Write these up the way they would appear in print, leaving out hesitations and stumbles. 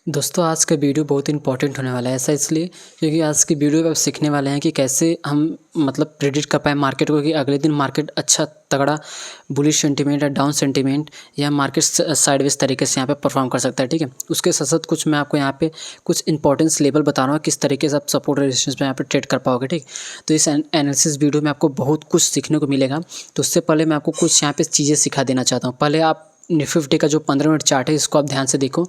दोस्तों आज का वीडियो बहुत इंपॉर्टेंट होने वाला है। ऐसा इसलिए क्योंकि आज की वीडियो में आप सीखने वाले हैं कि कैसे हम प्रेडिक्ट कर पाएँ मार्केट को कि अगले दिन मार्केट अच्छा तगड़ा बुलिश सेंटीमेंट या डाउन सेंटीमेंट या मार्केट साइडवेज तरीके से यहाँ पे परफॉर्म कर सकता है। ठीक है, उसके साथ साथ कुछ मैं आपको यहाँ पे कुछ इंपॉर्टेंस लेवल बता रहा हूँ किस तरीके से आप सपोर्ट रेजिस्टेंस में यहाँ पे ट्रेड कर पाओगे। ठीक, तो इस एनालिसिस वीडियो में आपको बहुत कुछ सीखने को मिलेगा। तो उससे पहले मैं आपको कुछ यहाँ पे चीज़ें सिखा देना चाहता हूँ। पहले आप निफ्टी 50 का जो 15 मिनट चार्ट है इसको आप ध्यान से देखो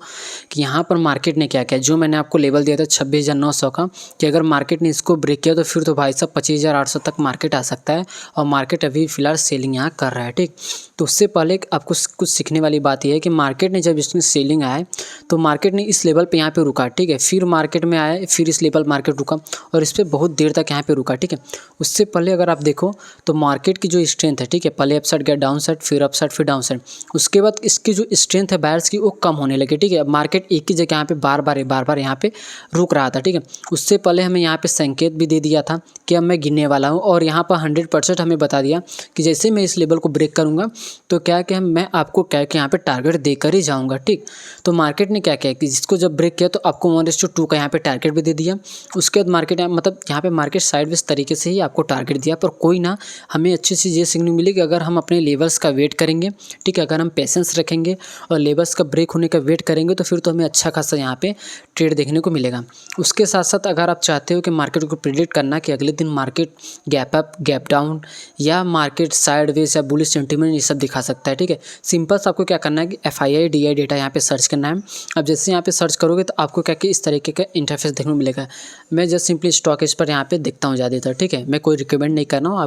कि यहाँ पर मार्केट ने क्या किया। जो मैंने आपको लेवल दिया था 26,900 का कि अगर मार्केट ने इसको ब्रेक किया तो फिर तो भाई साहब 25,800 तक मार्केट आ सकता है और मार्केट अभी फ़िलहाल सेलिंग यहाँ कर रहा है। ठीक, तो उससे पहले आपको कुछ सीखने वाली बात यह है कि मार्केट ने जब इसमें सेलिंग आए तो मार्केट ने इस लेवल पे यहाँ पे रुका। ठीक है, फिर मार्केट में आया, फिर इस लेवल मार्केट रुका और इस पर बहुत देर तक यहाँ पे रुका। ठीक है, उससे पहले अगर आप देखो तो मार्केट की जो स्ट्रेंथ है, ठीक है, पहले अपसाइड गया, डाउन साइड, फिर अपसाइड, फिर डाउन साइड। उसके बाद इसकी जो स्ट्रेंथ है बायर्स की वो कम होने लगी। ठीक है, मार्केट एक ही जगह यहाँ पे बार बार यहाँ पे रुक रहा था। ठीक है, उससे पहले हमें यहाँ पे संकेत भी दे दिया था कि अब मैं गिनने वाला हूँ और यहाँ पर 100% हमें बता दिया कि जैसे मैं इस लेवल को ब्रेक करूँगा तो क्या कि मैं आपको क्या कि यहाँ पे टारगेट देकर ही जाऊँगा। ठीक, तो मार्केट ने क्या किया कि जिसको जब ब्रेक किया तो आपको 1:2 का यहाँ पे टारगेट भी दे दिया। उसके बाद मार्केट यहाँ पे मार्केट साइडवेज तरीके से ही आपको टारगेट दिया। पर कोई ना, हमें अच्छी चीज़ ये सीखने मिली कि अगर हम अपने लेवल्स का वेट करेंगे, ठीक है, अगर हम पेशेंस रखेंगे और लेवल्स का ब्रेक होने का वेट करेंगे तो फिर तो हमें अच्छा खासा यहाँ पे ट्रेड देखने को मिलेगा। उसके साथ साथ अगर आप चाहते हो कि मार्केट को प्रेडिक्ट करना कि अगले दिन market gap up, gap down या मार्केट साइडवेज या बुलिश सेंटीमेंट ये सब दिखा सकता है। ठीक है, सिंपल से आपको क्या करना है कि FII DI डेटा यहाँ पे सर्च करना है। अब जैसे यहाँ पे सर्च करोगे तो आपको क्या कि इस तरीके का इंटरफेस देखने को मिलेगा। मैं जस्ट सिंपली स्टॉक इस पर यहाँ पे देखता हूँ ज़्यादातर। ठीक है, मैं कोई रिकमेंड नहीं कर रहा हूँ,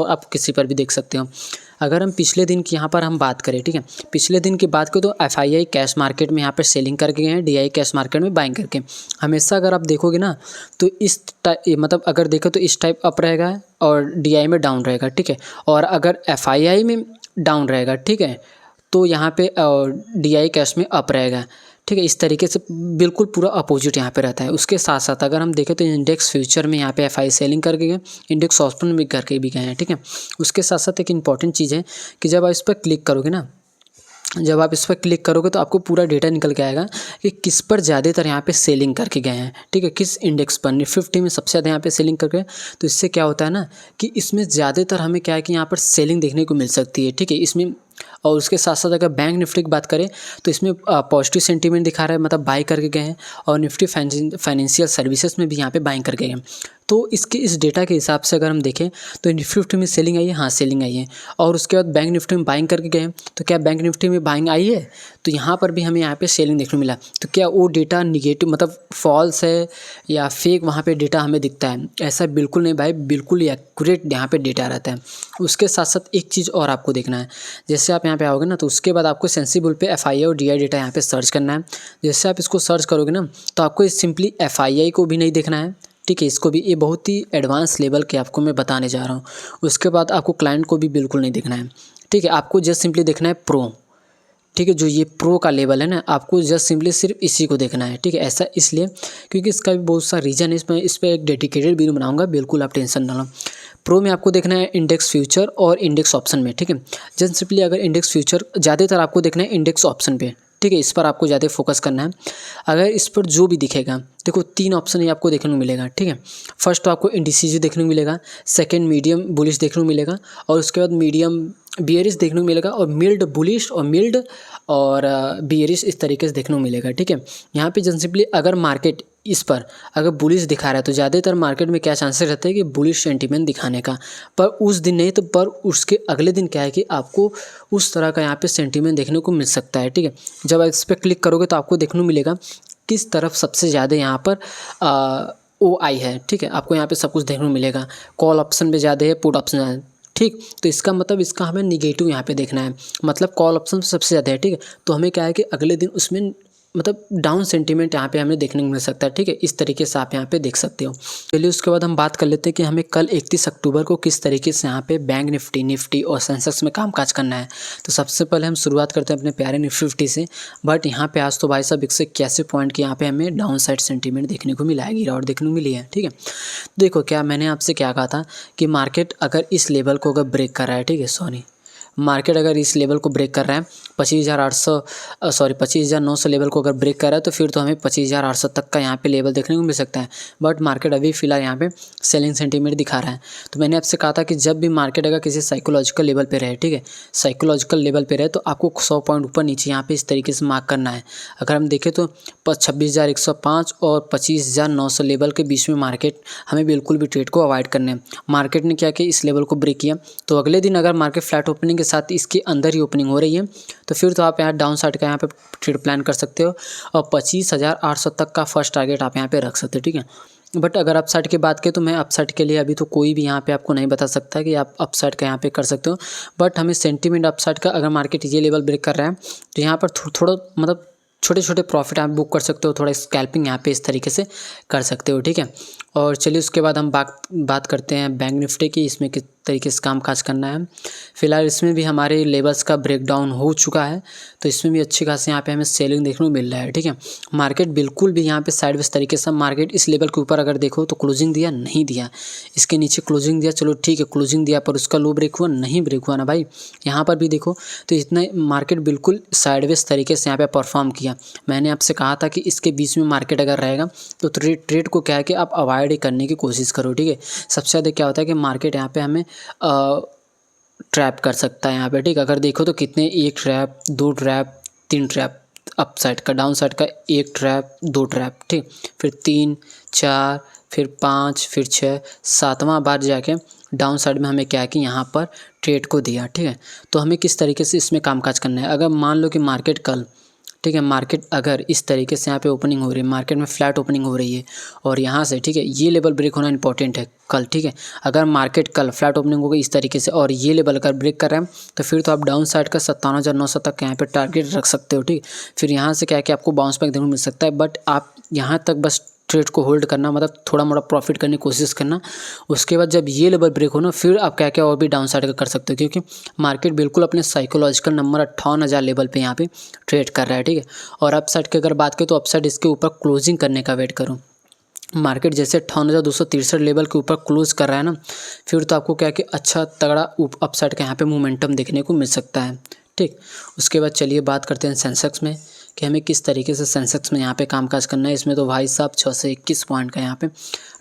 आप किसी पर भी देख सकते हो। अगर हम पिछले दिन की यहाँ पर हम बात करें, ठीक है, पिछले दिन की बात करें तो FII कैश मार्केट में यहाँ पर सेलिंग करके गए हैं, DI कैश मार्केट में बाइंग करके। हमेशा अगर आप देखोगे ना तो इस अगर देखो तो इस टाइप अप रहेगा और DI में डाउन रहेगा। ठीक है, और अगर FII में डाउन रहेगा, ठीक है, तो यहाँ पे DI कैश में अप रहेगा। ठीक है, इस तरीके से बिल्कुल पूरा अपोजिट यहाँ पे रहता है। उसके साथ साथ अगर हम देखें तो इंडेक्स फ्यूचर में यहाँ पे FI सेलिंग करके गए, इंडेक्स ऑप्शन में करके भी गए हैं। ठीक है, उसके साथ साथ एक इम्पॉर्टेंट चीज़ है कि जब आप इस पर क्लिक करोगे ना, जब आप इस पर क्लिक करोगे तो आपको पूरा डेटा निकल के आएगा कि किस पर ज़्यादातर यहाँ पे सेलिंग करके गए हैं। ठीक है, किस इंडेक्स पर निफ्टी 50 में सबसे ज़्यादा यहाँ पे सेलिंग करके। तो इससे क्या होता है ना कि इसमें ज़्यादातर हमें क्या है कि यहाँ पर सेलिंग देखने को मिल सकती है। ठीक है, इसमें और उसके साथ साथ अगर बैंक निफ्टी की बात करें तो इसमें पॉजिटिव सेंटीमेंट दिखा रहा है, मतलब बाई करके गए हैं। और निफ्टी फाइनेंशियल सर्विसेज में भी यहाँ पे बाइंग करके गए हैं। तो इस डेटा के हिसाब से अगर हम देखें तो निफ्टी 50 में सेलिंग आई है, हाँ सेलिंग आई है। और उसके बाद बैंक निफ्टी में बाइंग करके गए हैं, तो क्या बैंक निफ्टी में बाइंग आई है? तो यहाँ पर भी हमें यहाँ पे सेलिंग देखने को मिला। तो क्या वो डेटा निगेटिव फॉल्स है या फेक वहाँ पे डेटा हमें दिखता है? ऐसा बिल्कुल नहीं भाई, बिल्कुल एक्यूरेट यहाँ पे डेटा रहता है। उसके साथ साथ एक चीज़ और आपको देखना है, जैसे आप यहाँ पे आओगे ना तो उसके बाद आपको सेंसिबल पे FII और DI डेटा यहाँ पे सर्च करना है। जैसे आप इसको सर्च करोगे ना तो आपको सिंपली FII को भी नहीं देखना है। ठीक है, इसको भी, ये बहुत ही एडवांस लेवल के आपको मैं बताने जा रहा हूँ। उसके बाद आपको क्लाइंट को भी बिल्कुल नहीं देखना है। ठीक है, आपको जस्ट सिंपली देखना है प्रो। ठीक है, जो ये प्रो का लेवल है ना, आपको जस्ट सिंपली सिर्फ इसी को देखना है। ठीक है, ऐसा इसलिए क्योंकि इसका भी बहुत सा रीज़न है, इसमें इस पर एक डेडिकेटेड वीडियो बनाऊंगा, बिल्कुल आप टेंशन ना लो। प्रो में आपको देखना है इंडेक्स फ्यूचर और इंडेक्स ऑप्शन में। ठीक है, जस्ट सिंपली अगर इंडेक्स फ्यूचर ज़्यादातर आपको देखना है इंडेक्स ऑप्शन पे। ठीक है, इस पर आपको ज़्यादा फोकस करना है। अगर इस पर जो भी दिखेगा, देखो 3 ऑप्शन ही आपको देखने को मिलेगा। ठीक है, फर्स्ट तो आपको इंडिसीज देखने को मिलेगा, सेकंड मीडियम बुलिश देखने को मिलेगा और उसके बाद मीडियम बियरिश देखने को मिलेगा और मिल्ड बुलिश और मिल्ड और बियरिश इस तरीके से देखने को मिलेगा। ठीक है, यहाँ पे जस्ट सिंपली अगर मार्केट इस पर अगर बुलिश दिखा रहा है तो ज़्यादातर मार्केट में क्या चांसेस रहते हैं कि बुलिश सेंटीमेंट दिखाने का। पर उस दिन नहीं तो पर उसके अगले दिन क्या है कि आपको उस तरह का यहाँ पे सेंटीमेंट देखने को मिल सकता है। ठीक है, जब आप इस पर क्लिक करोगे तो आपको देखने को मिलेगा किस तरफ सबसे ज़्यादा यहाँ पर OI है। ठीक है, आपको यहाँ पे सब कुछ देखने को मिलेगा। कॉल ऑप्शन पे ज़्यादा है, पुट ऑप्शन ज़्यादा है। ठीक, तो इसका मतलब इसका हमें निगेटिव यहाँ पे देखना है, मतलब कॉल ऑप्शन सबसे ज़्यादा है। ठीक है, तो हमें क्या है कि अगले दिन उसमें डाउन सेंटीमेंट यहाँ पे हमें देखने को मिल सकता है। ठीक है, इस तरीके से आप यहाँ पे देख सकते हो। चलिए उसके बाद हम बात कर लेते हैं कि हमें कल 31 अक्टूबर को किस तरीके से यहाँ पे बैंक निफ्टी और सेंसेक्स में कामकाज करना है। तो सबसे पहले हम शुरुआत करते हैं अपने प्यारे निफ्टी 50 से। बट यहाँ पे आज तो भाई साहब 181 पॉइंट की यहाँ पे हमें डाउन साइड सेंटीमेंट देखने को मिला है, गिरावट देखने को मिली है। ठीक है, देखो क्या मैंने आपसे क्या कहा था कि मार्केट अगर इस लेवल को अगर ब्रेक कर रहा है, ठीक है, मार्केट अगर इस लेवल को ब्रेक कर रहा है 25,900 लेवल को अगर ब्रेक कर रहा है तो फिर तो हमें 25,800 तक का यहाँ पे लेवल देखने को मिल सकता है। बट मार्केट अभी फिलहाल यहाँ पे सेलिंग सेंटीमेंट दिखा रहा है। तो मैंने आपसे कहा था कि जब भी मार्केट अगर किसी साइकोलॉजिकल लेवल पे रहे, ठीक है, साइकोलॉजिकल लेवल पे रहे तो आपको 100 पॉइंट ऊपर नीचे यहाँ पे इस तरीके से मार्क करना है। अगर हम देखें तो 26,105 और 25,900 लेवल के बीच में मार्केट हमें बिल्कुल भी ट्रेड को अवॉइड करना है। मार्केट ने क्या किया, इस लेवल को ब्रेक किया तो अगले दिन अगर मार्केट फ्लैट ओपनिंग के साथ इसके अंदर ही ओपनिंग हो रही है तो फिर तो आप यहाँ डाउन साइड का यहाँ पे ट्रेड प्लान कर सकते हो और 25,800 तक का फर्स्ट टारगेट आप यहाँ पे रख सकते हो, ठीक है। बट अगर अपसाइड की बात करें तो मैं अपसाइड के लिए अभी तो कोई भी यहाँ पे आपको नहीं बता सकता कि आप अपसाइड का यहाँ पे कर सकते हो। बट हमें सेंटीमेंट अपसाइड का, अगर मार्केट ये लेवल ब्रेक कर रहा है तो यहाँ पर थोड़ा मतलब छोटे छोटे प्रॉफिट आप बुक कर सकते हो, थोड़ा स्कैल्पिंग यहाँ पे इस तरीके से कर सकते हो, ठीक है। और चलिए उसके बाद हम बात करते हैं बैंक निफ्टी की, इसमें किस तरीके से काम काज करना है। फिलहाल इसमें भी हमारे लेवल्स का ब्रेकडाउन हो चुका है तो इसमें भी अच्छी खासी यहाँ पे हमें सेलिंग देखने को मिल रहा है, ठीक है। मार्केट बिल्कुल भी यहाँ पे साइडवेज तरीके से, मार्केट इस लेवल के ऊपर अगर देखो तो क्लोजिंग दिया नहीं दिया, इसके नीचे क्लोजिंग दिया, चलो ठीक है क्लोजिंग दिया पर उसका लो ब्रेक हुआ नहीं, ब्रेक हुआ ना भाई। यहाँ पर भी देखो तो इतना मार्केट बिल्कुल साइडवेज तरीके से यहाँ पे परफॉर्म किया। मैंने आपसे कहा था कि इसके बीच में मार्केट अगर रहेगा तो ट्रेड को क्या है कि आप अवॉइड करने की कोशिश करो, ठीक है। सबसे ज़्यादा क्या होता है कि मार्केट यहाँ पे हमें ट्रैप कर सकता है यहाँ पे, ठीक। अगर देखो तो कितने, एक ट्रैप, दो ट्रैप, तीन ट्रैप, अप साइड का, डाउन साइड का एक ट्रैप, दो ट्रैप, ठीक, फिर 3, 4, फिर 5, फिर 6, 7वां बार जाके डाउन साइड में हमें क्या है कि यहाँ पर ट्रेड को दिया, ठीक है। तो हमें किस तरीके से इसमें कामकाज करना है। अगर मान लो कि मार्केट कल, ठीक है, मार्केट अगर इस तरीके से यहाँ पे ओपनिंग हो रही है, मार्केट में फ्लैट ओपनिंग हो रही है और यहाँ से, ठीक है, ये लेवल ब्रेक होना इंपॉर्टेंट है कल, ठीक है। अगर मार्केट कल फ्लैट ओपनिंग हो गई इस तरीके से और ये लेवल अगर ब्रेक कर रहे हैं तो फिर तो आप डाउन साइड का 57,900 तक यहाँ पे टारगेट रख सकते हो, ठीक। फिर यहाँ से क्या है कि आपको बाउंस बैक देखने को मिल सकता है। बट आप यहाँ तक बस ट्रेड को होल्ड करना, मतलब थोड़ा मोड़ा प्रॉफिट करने की कोशिश करना। उसके बाद जब ये लेवल ब्रेक हो ना फिर आप क्या क्या और भी डाउन साइड का कर सकते हो, क्योंकि मार्केट बिल्कुल अपने साइकोलॉजिकल नंबर 58,000 लेवल पे यहाँ पे ट्रेड कर रहा है, ठीक है। और अप साइड की अगर बात करें तो अप साइड इसके ऊपर क्लोजिंग करने का वेट करो। मार्केट जैसे 58,263 लेवल के ऊपर क्लोज कर रहा है ना फिर तो आपको क्या कि अच्छा तगड़ा अप साइड का यहाँ पे मोमेंटम देखने को मिल सकता है, ठीक। उसके बाद चलिए बात करते हैं सेंसेक्स में कि हमें किस तरीके से सेंसेक्स में यहाँ पे कामकाज करना है। इसमें तो भाई साहब 621 पॉइंट का यहाँ पे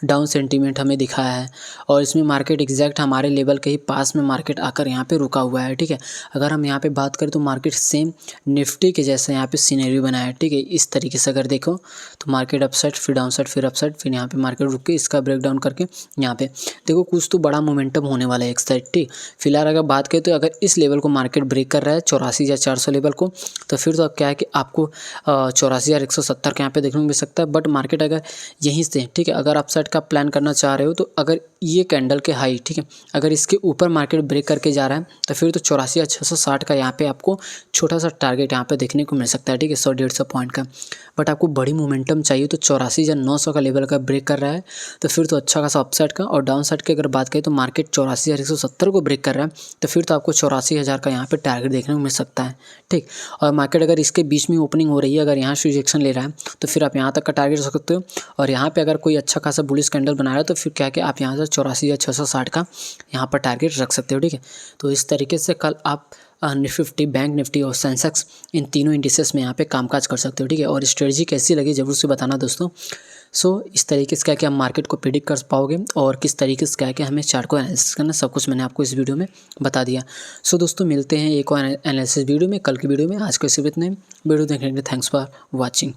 डाउन सेंटीमेंट हमें दिखाया है और इसमें मार्केट एग्जैक्ट हमारे लेवल के ही पास में मार्केट आकर यहाँ पे रुका हुआ है, ठीक है। अगर हम यहाँ पे बात करें तो मार्केट सेम निफ्टी के जैसे यहाँ पे सीनरी बनाया है, ठीक है। इस तरीके से अगर देखो तो मार्केट अपसाइड, फिर डाउन साइड, फिर अपसाइड, फिर यहाँ पे मार्केट रुक के इसका ब्रेकडाउन करके यहाँ पे देखो कुछ तो बड़ा मोमेंटम होने वाला है एक साइड, ठीक। फिलहाल अगर बात करें तो अगर इस लेवल को मार्केट ब्रेक कर रहा है 84,400 लेवल को तो फिर तो अब क्या है कि आपको 84,170 के यहाँ पे देखने को मिल सकता है। बट मार्केट अगर यहीं से, ठीक है, अगर अपसाइड का प्लान करना चाह रहे हो तो अगर ये कैंडल के हाई, ठीक है, अगर इसके ऊपर मार्केट ब्रेक करके जा रहा है तो फिर तो 84,660 का यहाँ पे आपको छोटा सा टारगेट यहाँ पे देखने को मिल सकता है, ठीक है, 100-150 पॉइंट का। बट आपको बड़ी मोमेंटम चाहिए तो 84,900 का लेवल का ब्रेक कर रहा है तो फिर तो अच्छा खासा अपसाइड का। और डाउन साइड की अगर बात करें तो मार्केट 84,170 को ब्रेक कर रहा है तो फिर तो आपको 84,000 का यहाँ पे टारगेट देखने को मिल सकता है, ठीक। और मार्केट अगर इसके बीच में ओपनिंग हो रही है, अगर यहाँ से रिजेक्शन ले रहा है तो फिर आप यहाँ तक का टारगेट रख सकते हो। और यहाँ पे अगर कोई अच्छा खासा बुलिश कैंडल बना रहा है तो फिर क्या कि आप यहाँ से 84,660 का यहाँ पर टारगेट रख सकते हो, ठीक है। तो इस तरीके से कल आप निफ्टी, बैंक निफ्टी और सेंसेक्स इन तीनों इंडिसेस में यहाँ पे कामकाज कर सकते हो, ठीक है। और स्ट्रेटजी कैसी लगी ज़रूर से बताना दोस्तों। सो इस तरीके से क्या कि आप मार्केट को प्रेडिक्ट कर पाओगे और किस तरीके से क्या कि हमें चार्ट को एनालिसिस करना, सब कुछ मैंने आपको इस वीडियो में बता दिया। सो दोस्तों मिलते हैं एक और एनालिसिस वीडियो में कल की वीडियो में। आज को सिर्फ इतने, वीडियो देखने के लिए थैंक्स फॉर वॉचिंग।